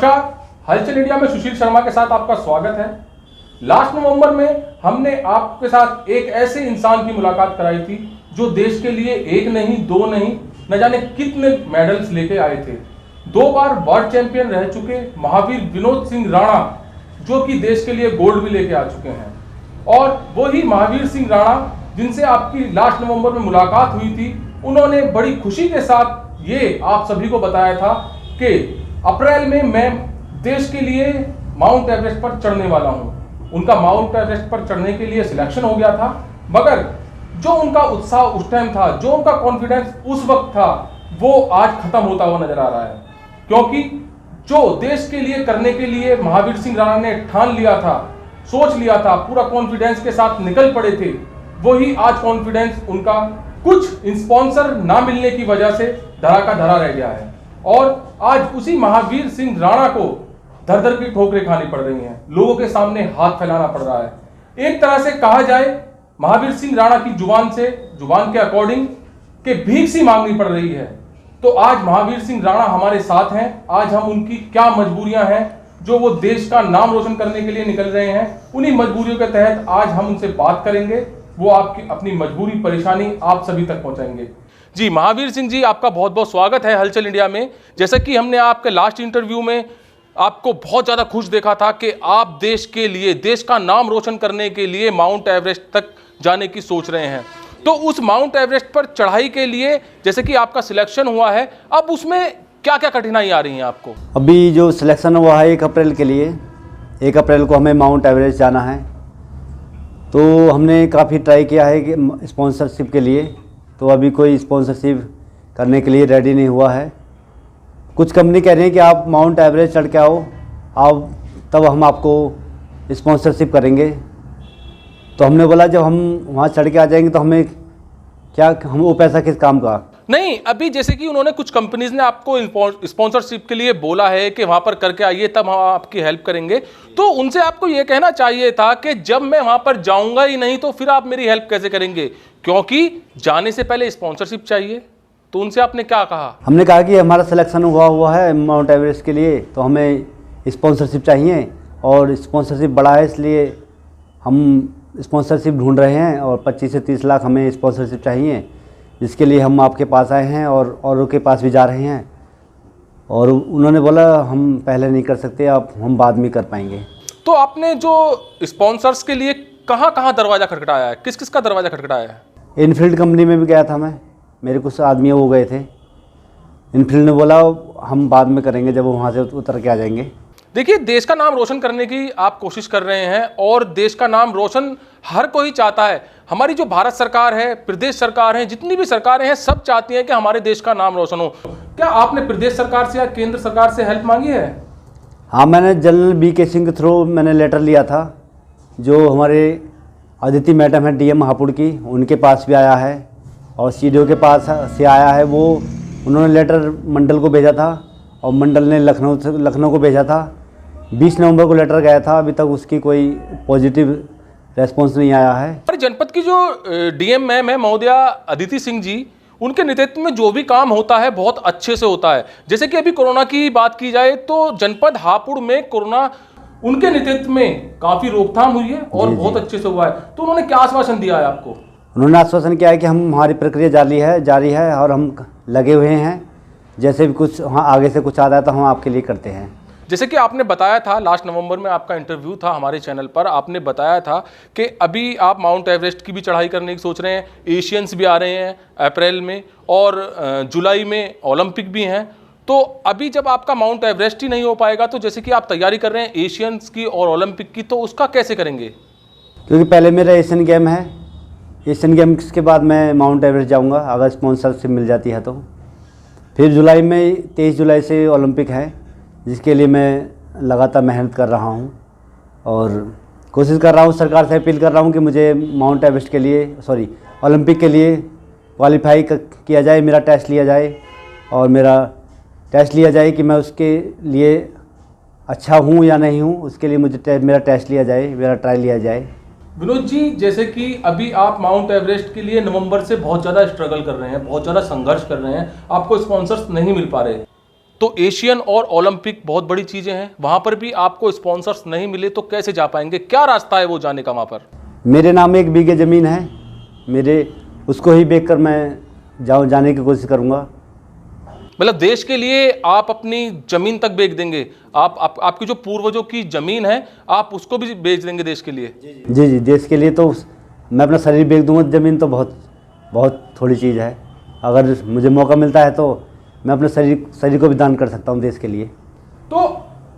नमस्कार, हलचल इंडिया में सुशील शर्मा के साथ आपका स्वागत है। लास्ट नवंबर में हमने आपके साथ एक ऐसे इंसान की मुलाकात कराई थी जो देश के लिए एक नहीं, दो नहीं, न जाने कितने मेडल्स लेके आए थे। 2 बार वर्ल्ड चैंपियन रह चुके महावीर विनोद सिंह राणा, जो कि देश के लिए गोल्ड भी लेके आ चुके हैं। और वही महावीर सिंह राणा जिनसे आपकी लास्ट नवंबर में मुलाकात हुई थी, उन्होंने बड़ी खुशी के साथ ये आप सभी को बताया था कि अप्रैल में मैं देश के लिए माउंट एवरेस्ट पर चढ़ने वाला हूं। उनका माउंट एवरेस्ट पर चढ़ने के लिए सिलेक्शन हो गया था, मगर जो उनका उत्साह उस टाइम था, जो उनका कॉन्फिडेंस उस वक्त था, वो आज खत्म होता हुआ नजर आ रहा है। क्योंकि जो देश के लिए करने के लिए महावीर सिंह राणा ने ठान लिया था, सोच लिया था, पूरा कॉन्फिडेंस के साथ निकल पड़े थे, वही आज कॉन्फिडेंस उनका कुछ स्पॉन्सर ना मिलने की वजह से धरा का धरा रह गया है। और आज उसी महावीर सिंह राणा को दर दर की ठोकरें खानी पड़ रही हैं, लोगों के सामने हाथ फैलाना पड़ रहा है। एक तरह से कहा जाए, महावीर सिंह राणा की जुबान के अकॉर्डिंग के भीख सी मांगनी पड़ रही है। तो आज महावीर सिंह राणा हमारे साथ हैं। आज हम उनकी क्या मजबूरियां हैं जो वो देश का नाम रोशन करने के लिए निकल रहे हैं, उन्हीं मजबूरियों के तहत आज हम उनसे बात करेंगे। वो आपकी अपनी मजबूरी, परेशानी आप सभी तक पहुंचाएंगे। जी महावीर सिंह जी, आपका बहुत बहुत स्वागत है हलचल इंडिया में। जैसा कि हमने आपके लास्ट इंटरव्यू में आपको बहुत ज़्यादा खुश देखा था कि आप देश के लिए, देश का नाम रोशन करने के लिए माउंट एवरेस्ट तक जाने की सोच रहे हैं। तो उस माउंट एवरेस्ट पर चढ़ाई के लिए जैसे कि आपका सिलेक्शन हुआ है, अब उसमें क्या क्या कठिनाई आ रही हैं आपको? अभी जो सिलेक्शन हुआ है 1 अप्रैल के लिए, 1 अप्रैल को हमें माउंट एवरेस्ट जाना है। तो हमने काफ़ी ट्राई किया है कि स्पॉन्सरशिप के लिए, तो अभी कोई स्पॉन्सरशिप करने के लिए रेडी नहीं हुआ है। कुछ कंपनी कह रही है कि आप माउंट एवरेस्ट चढ़ के आओ, तब हम आपको स्पॉन्सरशिप करेंगे। तो हमने बोला जब हम वहाँ चढ़ के आ जाएंगे तो हमें क्या, हम वो पैसा किस काम का? नहीं, अभी जैसे कि उन्होंने कुछ कंपनीज ने आपको स्पॉन्सरशिप के लिए बोला है कि वहां पर करके आइए, तब हम आपकी हेल्प करेंगे। तो उनसे आपको ये कहना चाहिए था कि जब मैं वहां पर जाऊंगा ही नहीं तो फिर आप मेरी हेल्प कैसे करेंगे, क्योंकि जाने से पहले स्पॉन्सरशिप चाहिए। तो उनसे आपने क्या कहा? हमने कहा कि हमारा सिलेक्शन हुआ है माउंट एवरेस्ट के लिए, तो हमें स्पॉन्सरशिप चाहिए और स्पॉन्सरशिप बड़ा है, इसलिए हम स्पॉन्सरशिप ढूंढ रहे हैं और 25 से 30 लाख हमें स्पॉन्सरशिप चाहिए, जिसके लिए हम आपके पास आए हैं और औरों के पास भी जा रहे हैं। और उन्होंने बोला हम पहले नहीं कर सकते, हम बाद में कर पाएंगे। तो आपने जो स्पॉन्सर्स के लिए कहाँ कहाँ दरवाज़ा खटखटाया है, किस किस का दरवाज़ा खटखटाया है? इनफील्ड कंपनी में भी गया था मैं, मेरे कुछ आदमी वो गए थे। इनफील्ड ने बोला हम बाद में करेंगे जब वो वहाँ से उतर के आ जाएंगे। देखिए, देश का नाम रोशन करने की आप कोशिश कर रहे हैं और देश का नाम रोशन हर कोई चाहता है। हमारी जो भारत सरकार है, प्रदेश सरकार है, जितनी भी सरकारें हैं, सब चाहती हैं कि हमारे देश का नाम रोशन हो। क्या आपने प्रदेश सरकार से या केंद्र सरकार से हेल्प मांगी है? हाँ, मैंने जनरल BK सिंह के थ्रू मैंने लेटर लिया था। जो हमारे अदिति मैडम है DM हापुड़ की, उनके पास भी आया है और CDO के पास से आया है। वो उन्होंने लेटर मंडल को भेजा था और मंडल ने लखनऊ को भेजा था। 20 नवंबर को लेटर गया था, अभी तक उसकी कोई पॉजिटिव रेस्पॉन्स नहीं आया है। हमारे जनपद की जो DM मैम है महोदया अदिति सिंह जी, उनके नेतृत्व में जो भी काम होता है बहुत अच्छे से होता है। जैसे कि अभी कोरोना की बात की जाए तो जनपद हापुड़ में कोरोना उनके नेतृत्व में काफ़ी रोकथाम हुई है और बहुत अच्छे से हुआ है। तो उन्होंने क्या आश्वासन दिया है आपको? उन्होंने आश्वासन किया है कि हमारी प्रक्रिया जारी है और हम लगे हुए हैं। जैसे भी कुछ वहाँ आगे से कुछ आता है तो हम आपके लिए करते हैं। जैसे कि आपने बताया था, लास्ट नवंबर में आपका इंटरव्यू था हमारे चैनल पर, आपने बताया था कि अभी आप माउंट एवरेस्ट की भी चढ़ाई करने की सोच रहे हैं। एशियंस भी आ रहे हैं अप्रैल में और जुलाई में ओलंपिक भी हैं। तो अभी जब आपका माउंट एवरेस्ट ही नहीं हो पाएगा, तो जैसे कि आप तैयारी कर रहे हैं एशियंस की और ओलंपिक की, तो उसका कैसे करेंगे? क्योंकि पहले मेरा एशियन गेम है, एशियन गेम्स के बाद मैं माउंट एवरेस्ट जाऊँगा अगर स्पॉन्सरशिप मिल जाती है तो। फिर जुलाई में 23 जुलाई से ओलंपिक है, जिसके लिए मैं लगातार मेहनत कर रहा हूं और कोशिश कर रहा हूं, सरकार से अपील कर रहा हूं कि मुझे माउंट एवरेस्ट के लिए ओलंपिक के लिए क्वालिफाई किया जाए, मेरा टेस्ट लिया जाए और मेरा टेस्ट लिया जाए कि मैं उसके लिए अच्छा हूं या नहीं हूं, उसके लिए मुझे मेरा टेस्ट लिया जाए, मेरा ट्रायल लिया जाए। विनोद जी, जैसे कि अभी आप माउंट एवरेस्ट के लिए नवंबर से बहुत ज़्यादा स्ट्रगल कर रहे हैं, बहुत ज़्यादा संघर्ष कर रहे हैं, आपको स्पॉन्सर्स नहीं मिल पा रहे, तो एशियन और ओलंपिक बहुत बड़ी चीजें हैं, वहां पर भी आपको स्पॉन्सर्स नहीं मिले तो कैसे जा पाएंगे? क्या रास्ता है वो जाने का वहां पर? मेरे नाम 1 बीघे ज़मीन है मेरे, उसको ही बेच कर मैं जाने की कोशिश करूँगा। मतलब देश के लिए आप अपनी जमीन तक बेच देंगे? आपकी जो पूर्वजों की जमीन है आप उसको भी बेच देंगे देश के लिए? जी जी, देश के लिए तो मैं अपना शरीर बेच दूंगा। ज़मीन तो बहुत बहुत थोड़ी चीज़ है, अगर मुझे मौका मिलता है तो मैं अपने शरीर को भी दान कर सकता हूँ देश के लिए। तो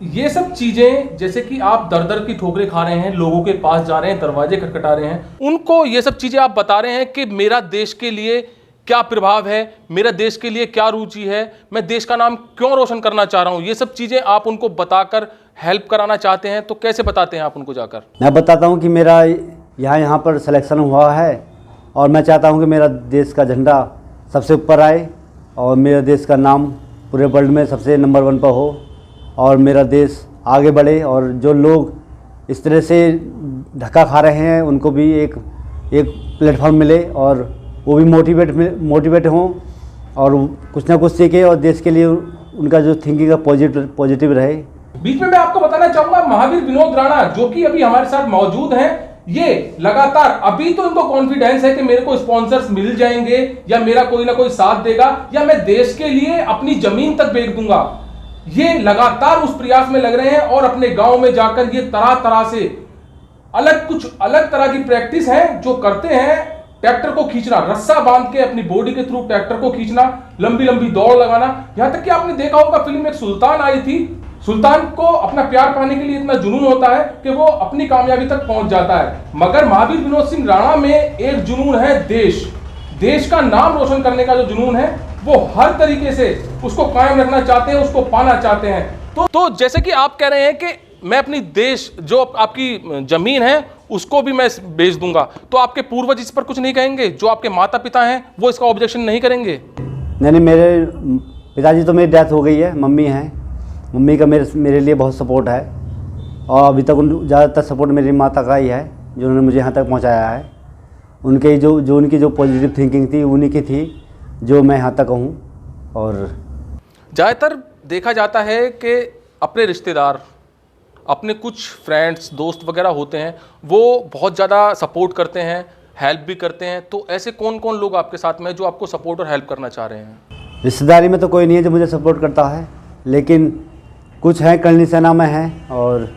ये सब चीजें, जैसे कि आप दर दर की ठोकरें खा रहे हैं, लोगों के पास जा रहे हैं, दरवाजे खटखटा रहे हैं, उनको ये सब चीजें आप बता रहे हैं कि मेरा देश के लिए क्या प्रभाव है, मेरा देश के लिए क्या रुचि है, मैं देश का नाम क्यों रोशन करना चाह रहा हूं, ये सब चीजें आप उनको बताकर हेल्प कराना चाहते हैं, तो कैसे बताते हैं आप उनको जाकर? मैं बताता हूँ कि मेरा यहाँ पर सिलेक्शन हुआ है और मैं चाहता हूँ कि मेरा देश का झंडा सबसे ऊपर आए और मेरा देश का नाम पूरे वर्ल्ड में सबसे नंबर 1 पर हो और मेरा देश आगे बढ़े, और जो लोग इस तरह से धक्का खा रहे हैं उनको भी एक प्लेटफॉर्म मिले और वो भी मोटिवेट हों और कुछ ना कुछ सीखे और देश के लिए उनका जो थिंकिंग है पॉजिटिव रहे। बीच में मैं आपको बताना चाहूंगा, महावीर विनोद राणा जो कि अभी हमारे साथ मौजूद हैं, ये लगातार अभी तो इनको कॉन्फिडेंस है कि मेरे को स्पॉन्सर्स मिल जाएंगे या मेरा कोई ना कोई साथ देगा या मैं देश के लिए अपनी जमीन तक बेच दूंगा, ये लगातार उस प्रयास में लग रहे हैं और अपने गांव में जाकर ये तरह तरह से कुछ अलग तरह की प्रैक्टिस है जो करते हैं। ट्रैक्टर को खींचना, रस्सा बांध के अपनी बॉडी के थ्रू ट्रैक्टर को खींचना, लंबी लंबी दौड़ लगाना, यहां तक कि आपने देखा होगा फिल्म में सुल्तान आई थी, सुल्तान को अपना प्यार पाने के लिए इतना जुनून होता है कि वो अपनी कामयाबी तक पहुंच जाता है। मगर महावीर विनोद सिंह राणा में एक जुनून है देश का नाम रोशन करने का जो जुनून है, वो हर तरीके से उसको कायम रखना चाहते हैं, उसको पाना चाहते हैं। तो जैसे कि आप कह रहे हैं कि मैं अपनी देश, जो आपकी जमीन है उसको भी मैं बेच दूंगा, तो आपके पूर्वज इस पर कुछ नहीं कहेंगे? जो आपके माता पिता हैं वो इसका ऑब्जेक्शन नहीं करेंगे? नहीं, मेरे पिताजी तो मेरी डेथ हो गई है, मम्मी हैं, मम्मी का मेरे लिए बहुत सपोर्ट है और अभी तक ज़्यादातर सपोर्ट मेरी माता का ही है, जो उन्होंने मुझे यहाँ तक पहुँचाया है। उनके उनकी जो पॉजिटिव थिंकिंग थी उन्हीं की थी जो मैं यहाँ तक हूँ। और ज़्यादातर देखा जाता है कि अपने रिश्तेदार, अपने कुछ फ्रेंड्स, दोस्त वगैरह होते हैं, वो बहुत ज़्यादा सपोर्ट करते हैं, हेल्प भी करते हैं, तो ऐसे कौन कौन लोग आपके साथ में जो आपको सपोर्ट और हेल्प करना चाह रहे हैं? रिश्तेदारी में तो कोई नहीं है जो मुझे सपोर्ट करता है, लेकिन कुछ हैं करनी सेना में हैं और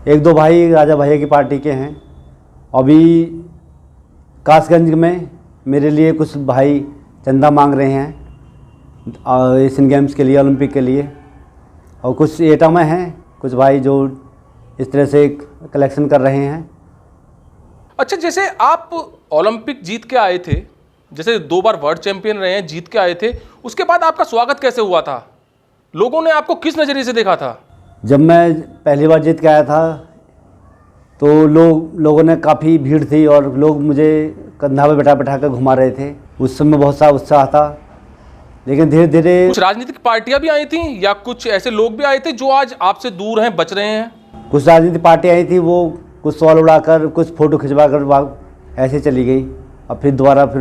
1-2 भाई राजा भैया की पार्टी के हैं। अभी कासगंज में मेरे लिए कुछ भाई चंदा मांग रहे हैं एशियन गेम्स के लिए, ओलंपिक के लिए, और कुछ एटा में हैं कुछ भाई जो इस तरह से कलेक्शन कर रहे हैं। अच्छा, जैसे आप ओलंपिक जीत के आए थे, जैसे 2 बार वर्ल्ड चैंपियन रहे हैं, जीत के आए थे, उसके बाद आपका स्वागत कैसे हुआ था? लोगों ने आपको किस नज़रिए से देखा था? जब मैं पहली बार जीत के आया था तो लोगों ने काफ़ी भीड़ थी और लोग मुझे कंधा पे बैठा कर घुमा रहे थे। उस समय बहुत सा उत्साह था, लेकिन धीरे धीरे कुछ राजनीतिक पार्टियां भी आई थी या कुछ ऐसे लोग भी आए थे जो आज आपसे दूर हैं, बच रहे हैं? कुछ राजनीतिक पार्टियां आई थी, वो कुछ सवाल उड़ाकर, कुछ फोटो खिंचवा कर ऐसे चली गई और फिर दोबारा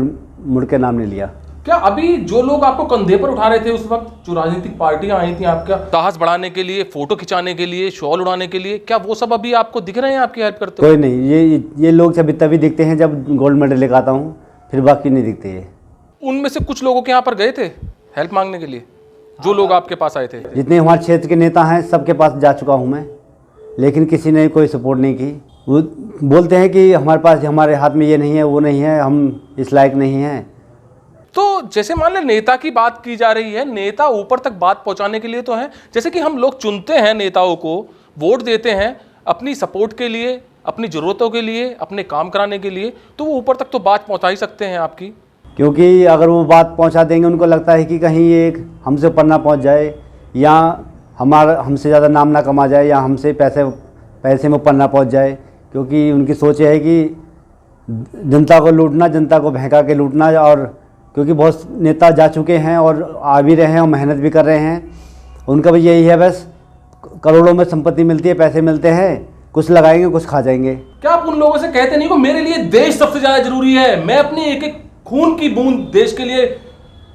मुड़ के नाम नहीं लिया। क्या अभी जो लोग आपको कंधे पर उठा रहे थे उस वक्त, जो राजनीतिक पार्टियां आई थी आपका साहस बढ़ाने के लिए, फोटो खिंचाने के लिए, शॉल उड़ाने के लिए, क्या वो सब अभी आपको दिख रहे हैं, आपकी हेल्प करते हुए? कोई नहीं, ये लोग तभी दिखते हैं जब गोल्ड मेडल लेकर आता हूँ, फिर बाकी नहीं दिखते ये। उनमें से कुछ लोगों के यहाँ पर गए थे हेल्प मांगने के लिए, जो लोग आपके पास आए थे? जितने हमारे क्षेत्र के नेता हैं सबके पास जा चुका हूँ मैं, लेकिन किसी ने कोई सपोर्ट नहीं की। वो बोलते हैं कि हमारे हाथ में ये नहीं है, वो नहीं है, हम इस लायक नहीं हैं। तो जैसे मान लें नेता की बात की जा रही है, नेता ऊपर तक बात पहुंचाने के लिए तो है, जैसे कि हम लोग चुनते हैं नेताओं को, वोट देते हैं अपनी सपोर्ट के लिए, अपनी ज़रूरतों के लिए, अपने काम कराने के लिए, तो वो ऊपर तक तो बात पहुंचा ही सकते हैं आपकी। क्योंकि अगर वो बात पहुंचा देंगे, उनको लगता है कि कहीं ये हमसे ऊपर ना पहुंच जाए या हमसे ज़्यादा नाम ना कमा जाए या हमसे पैसे में ऊपर ना पहुंच जाए, क्योंकि उनकी सोच है कि जनता को लूटना, जनता को बहका के लूटना। और क्योंकि बहुत नेता जा चुके हैं और आ भी रहे हैं और मेहनत भी कर रहे हैं, उनका भी यही है, बस करोड़ों में संपत्ति मिलती है, पैसे मिलते हैं, कुछ लगाएंगे कुछ खा जाएंगे। क्या आप उन लोगों से कहते नहीं को मेरे लिए देश सबसे ज़्यादा जरूरी है, मैं अपनी एक एक खून की बूंद देश के लिए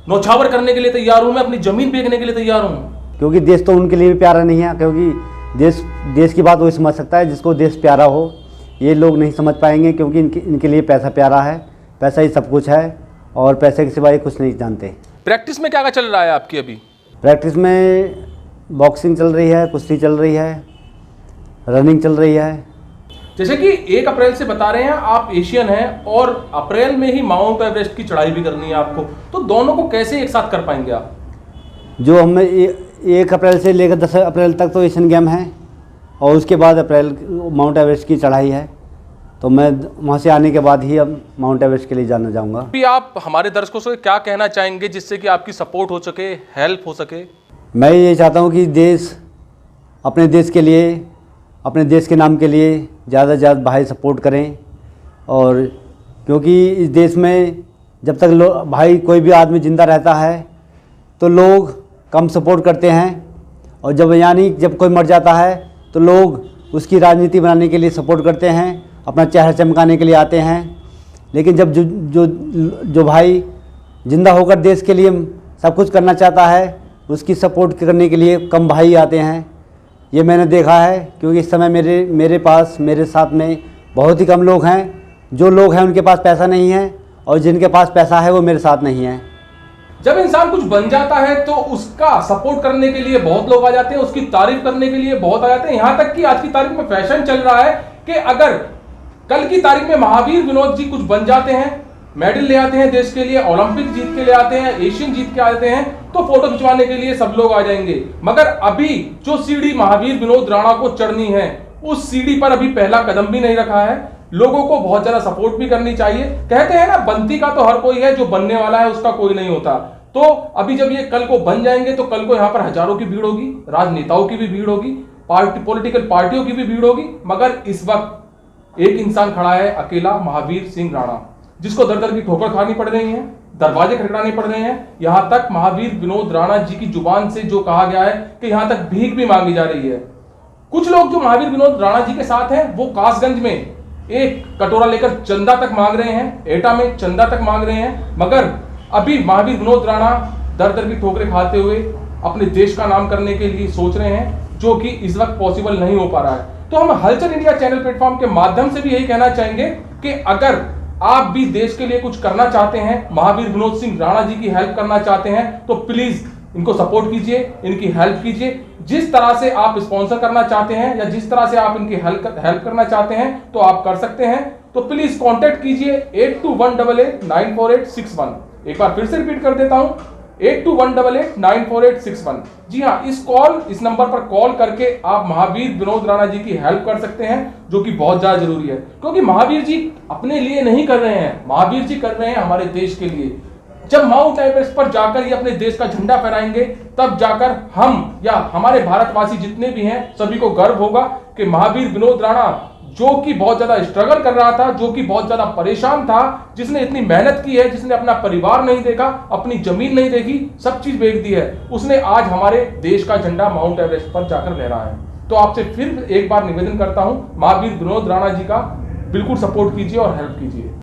नौछावर करने के लिए तैयार हूं, मैं अपनी जमीन बेचने के लिए तैयार हूं? क्योंकि देश तो उनके लिए भी प्यारा नहीं है, क्योंकि देश की बात वही समझ सकता है जिसको देश प्यारा हो। ये लोग नहीं समझ पाएंगे क्योंकि इनके लिए पैसा प्यारा है, पैसा ही सब कुछ है और पैसे के सिवाय कुछ नहीं जानते। प्रैक्टिस में क्या क्या चल रहा है आपकी अभी? प्रैक्टिस में बॉक्सिंग चल रही है, कुश्ती चल रही है, रनिंग चल रही है। जैसे कि 1 अप्रैल से बता रहे हैं आप एशियन हैं और अप्रैल में ही माउंट एवरेस्ट की चढ़ाई भी करनी है आपको, तो दोनों को कैसे एक साथ कर पाएंगे आप? जो हमें 1 अप्रैल से लेकर 10 अप्रैल तक तो एशियन गेम है और उसके बाद अप्रैल माउंट एवरेस्ट की चढ़ाई है, तो मैं वहाँ से आने के बाद ही अब माउंट एवरेस्ट के लिए जाना चाहूँगा। अभी आप हमारे दर्शकों से क्या कहना चाहेंगे जिससे कि आपकी सपोर्ट हो सके, हेल्प हो सके? मैं ये चाहता हूँ कि अपने देश के लिए, अपने देश के नाम के लिए ज़्यादा से ज़्यादा भाई सपोर्ट करें। और क्योंकि इस देश में जब तक भाई कोई भी आदमी ज़िंदा रहता है तो लोग कम सपोर्ट करते हैं, और जब कोई मर जाता है तो लोग उसकी राजनीति बनाने के लिए सपोर्ट करते हैं, अपना चेहरा चमकाने के लिए आते हैं। लेकिन जब जो भाई ज़िंदा होकर देश के लिए सब कुछ करना चाहता है, उसकी सपोर्ट करने के लिए कम भाई आते हैं। ये मैंने देखा है, क्योंकि इस समय मेरे साथ में बहुत ही कम लोग हैं। जो लोग हैं उनके पास पैसा नहीं है और जिनके पास पैसा है वो मेरे साथ नहीं है। जब इंसान कुछ बन जाता है तो उसका सपोर्ट करने के लिए बहुत लोग आ जाते हैं, उसकी तारीफ करने के लिए बहुत आ जाते हैं। यहां तक कि आज की तारीख में फैशन चल रहा है कि अगर कल की तारीख में महावीर विनोद जी कुछ बन जाते हैं, मेडल ले आते हैं देश के लिए, ओलंपिक जीत के ले आते हैं, एशियन जीत के आते हैं, तो फोटो खिंचवाने के लिए सब लोग आ जाएंगे। मगर अभी जो सीढ़ी महावीर विनोद राणा को चढ़नी है, उस सीढ़ी पर अभी पहला कदम भी नहीं रखा है। लोगों को बहुत ज्यादा सपोर्ट भी करनी चाहिए। कहते हैं ना, बनती का तो हर कोई है, जो बनने वाला है उसका कोई नहीं होता। तो अभी जब ये कल को बन जाएंगे तो कल को यहाँ पर हजारों की भीड़ होगी, राजनेताओं की भी भीड़ होगी, पॉलिटिकल पार्टियों की भी भीड़ होगी। मगर इस वक्त एक इंसान खड़ा है अकेला, महावीर सिंह राणा, जिसको दर दर की ठोकर खानी पड़ रही है, दरवाजे खटखटाने पड़ रहे हैं। यहां तक महावीर विनोद राणा जी की जुबान से जो कहा गया है कि यहां तक भीख भी मांगी जा रही है। कुछ लोग जो महावीर विनोद राणा जी के साथ हैं वो कासगंज में एक कटोरा लेकर चंदा तक मांग रहे हैं, एटा में चंदा तक मांग रहे हैं। मगर अभी महावीर विनोद राणा दर दर की ठोकरें खाते हुए अपने देश का नाम करने के लिए सोच रहे हैं, जो कि इस वक्त पॉसिबल नहीं हो पा रहा है। तो हम हलचल इंडिया चैनल प्लेटफॉर्म के माध्यम से भी यही कहना चाहेंगे कि अगर आप भी देश के लिए कुछ करना चाहते हैं, महावीर विनोद सिंह राणा जी की हेल्प करना चाहते हैं, तो प्लीज इनको सपोर्ट कीजिए, इनकी हेल्प कीजिए। जिस तरह से आप स्पॉन्सर करना चाहते हैं या जिस तरह से आप इनकी हेल्प करना चाहते हैं तो आप कर सकते हैं। तो प्लीज कांटेक्ट कीजिए 8218894861। एक बार फिर से रिपीट कर देता हूं, 8218894861। जी हाँ, इस नंबर पर कॉल करके आप महावीर विनोद राणा जी की हेल्प कर सकते हैं, जो कि बहुत ज्यादा जरूरी है। क्योंकि महावीर जी अपने लिए नहीं कर रहे हैं, महावीर जी कर रहे हैं हमारे देश के लिए। जब माउंट एवरेस्ट पर जाकर ये अपने देश का झंडा फहराएंगे, तब जाकर हम या हमारे भारतवासी जितने भी हैं सभी को गर्व होगा कि महावीर विनोद राणा, जो कि बहुत ज्यादा स्ट्रगल कर रहा था, जो कि बहुत ज्यादा परेशान था, जिसने इतनी मेहनत की है, जिसने अपना परिवार नहीं देखा, अपनी जमीन नहीं देखी, सब चीज बेच दी है, उसने आज हमारे देश का झंडा माउंट एवरेस्ट पर जाकर लहराया है। तो आपसे फिर एक बार निवेदन करता हूं, महावीर विनोद राणा जी का बिल्कुल सपोर्ट कीजिए और हेल्प कीजिए।